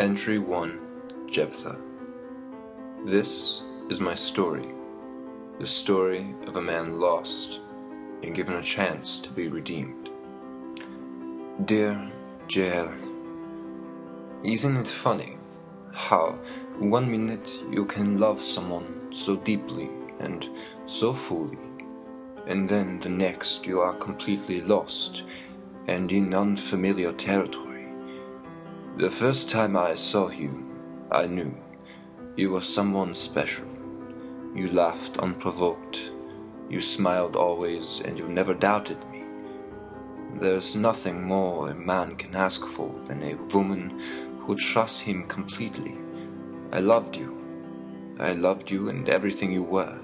Entry 1, Jephthah. This is my story, the story of a man lost and given a chance to be redeemed. Dear Jael, isn't it funny how 1 minute you can love someone so deeply and so fully, and then the next you are completely lost and in unfamiliar territory? The first time I saw you, I knew you were someone special. You laughed unprovoked, you smiled always, and you never doubted me. There's nothing more a man can ask for than a woman who trusts him completely. I loved you. I loved you and everything you were.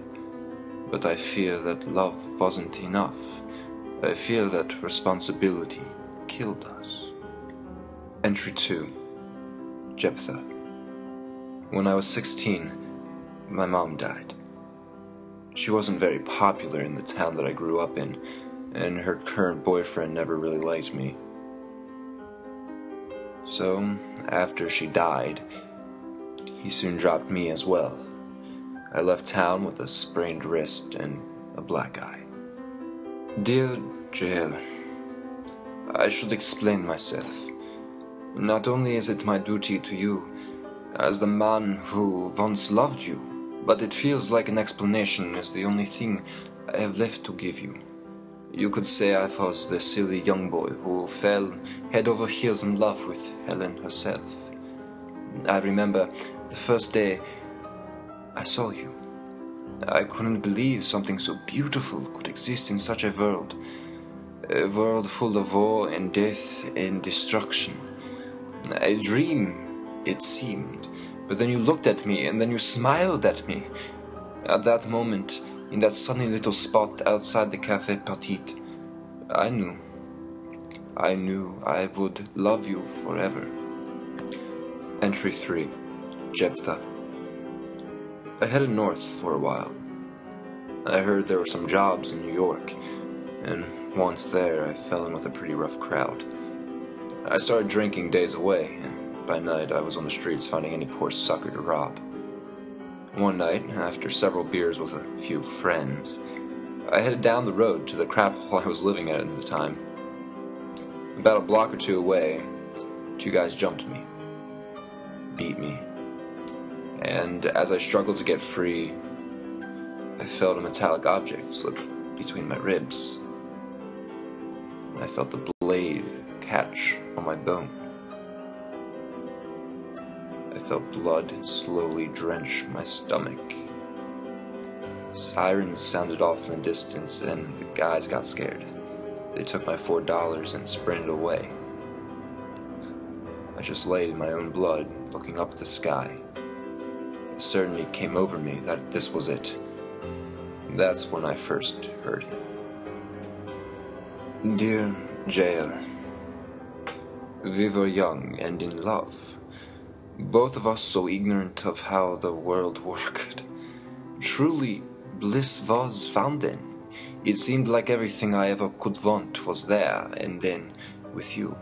But I fear that love wasn't enough. I fear that responsibility killed us. Entry 2, Jephthah. When I was 16, my mom died. She wasn't very popular in the town that I grew up in, and her current boyfriend never really liked me. So, after she died, he soon dropped me as well. I left town with a sprained wrist and a black eye. Dear Jael, I should explain myself. Not only is it my duty to you, as the man who once loved you, but it feels like an explanation is the only thing I have left to give you. You could say I was the silly young boy who fell head over heels in love with Helen herself. I remember the first day I saw you. I couldn't believe something so beautiful could exist in such a world full of war and death and destruction. A dream, it seemed, but then you looked at me and then you smiled at me. At that moment, in that sunny little spot outside the Café Petit, I knew I would love you forever. Entry 3, Jephthah. I headed north for a while. I heard there were some jobs in New York, and once there I fell in with a pretty rough crowd. I started drinking days away, and by night I was on the streets finding any poor sucker to rob. One night, after several beers with a few friends, I headed down the road to the crap hole I was living at the time. About a block or two away, 2 guys jumped me, beat me, and as I struggled to get free, I felt a metallic object slip between my ribs. I felt the blade catch on my bone. I felt blood slowly drench my stomach. Sirens sounded off in the distance, and the guys got scared. They took my $4 and sprinted away. I just laid in my own blood, looking up at the sky. A certainty came over me that this was it. That's when I first heard him. Dear Jael, we were young and in love. Both of us so ignorant of how the world worked. Truly, bliss was found then. It seemed like everything I ever could want was there, and then, with you,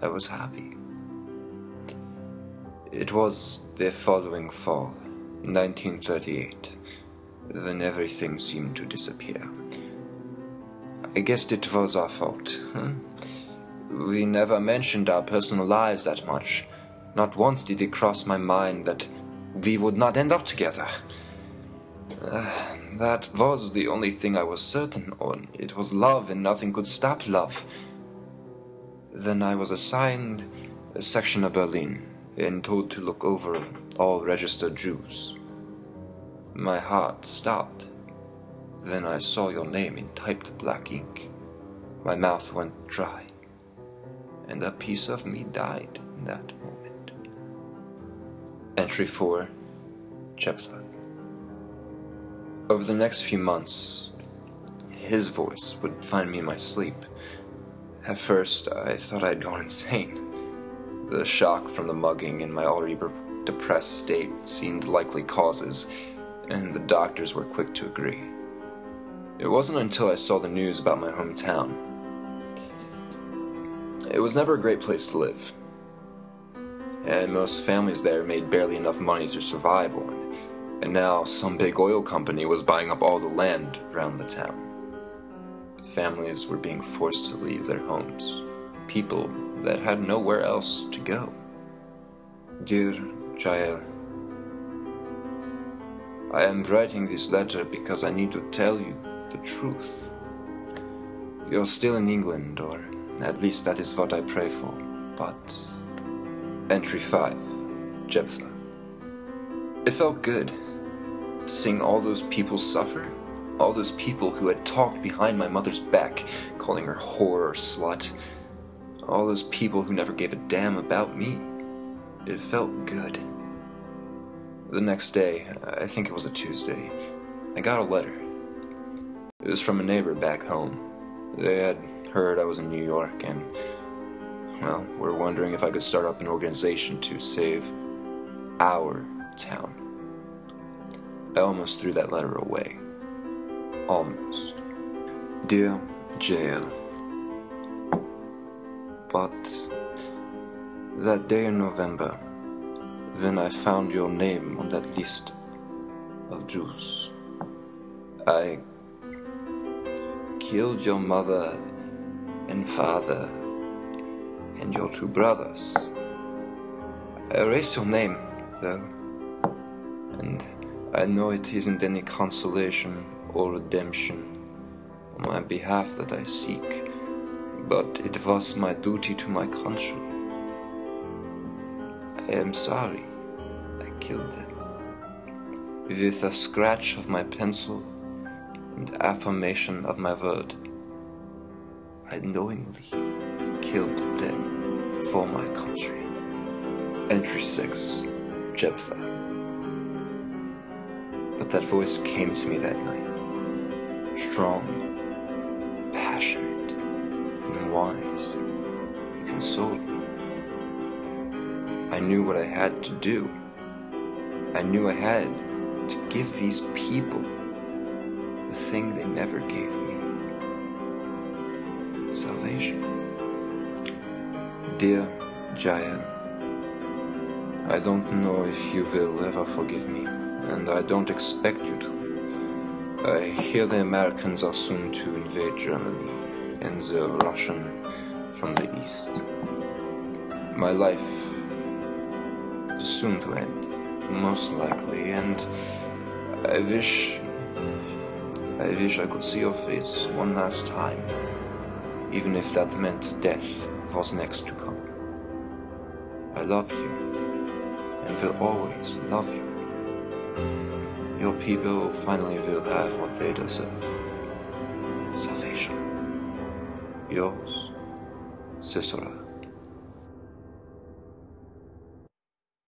I was happy. It was the following fall, 1938, when everything seemed to disappear. I guessed it was our fault. We never mentioned our personal lives that much. Not once did it cross my mind that we would not end up together. That was the only thing I was certain on. It was love, and nothing could stop love. Then I was assigned a section of Berlin and told to look over all registered Jews. My heart stopped. Then I saw your name in typed black ink. My mouth went dry, and a piece of me died in that moment. Entry 4, Jephthah. Over the next few months, his voice would find me in my sleep. At first, I thought I'd gone insane. The shock from the mugging and my already depressed state seemed likely causes, and the doctors were quick to agree. It wasn't until I saw the news about my hometown. It was never a great place to live. and most families there made barely enough money to survive on, and now some big oil company was buying up all the land around the town. Families were being forced to leave their homes, people that had nowhere else to go. Dear Jael, I am writing this letter because I need to tell you the truth. You're still in England, or at least that is what I pray for, but... Entry 5, Jephthah. It felt good, seeing all those people suffer, all those people who had talked behind my mother's back, calling her whore or slut, all those people who never gave a damn about me. It felt good. The next day, I think it was a Tuesday, I got a letter. It was from a neighbor back home. They had heard I was in New York and, well, were wondering if I could start up an organization to save our town. I almost threw that letter away. Almost. Dear Jael, but that day in November, when I found your name on that list of Jews, I killed your mother and father and your 2 brothers. I erased your name, though, and I know it isn't any consolation or redemption on my behalf that I seek, but it was my duty to my country. I am sorry I killed them. With a scratch of my pencil and affirmation of my word, I knowingly killed them for my country. Entry 6, Jephthah. But that voice came to me that night, strong, passionate, and wise. It consoled me. I knew what I had to do. I knew I had to give these people the thing they never gave me. Salvation. Dear Jael, I don't know if you will ever forgive me, and I don't expect you to. I hear the Americans are soon to invade Germany, and the Russian from the east. My life is soon to end, most likely, and I wish I could see your face one last time, even if that meant death was next to come. I loved you, and will always love you. Your people finally will have what they deserve. Salvation. Yours, Sisera.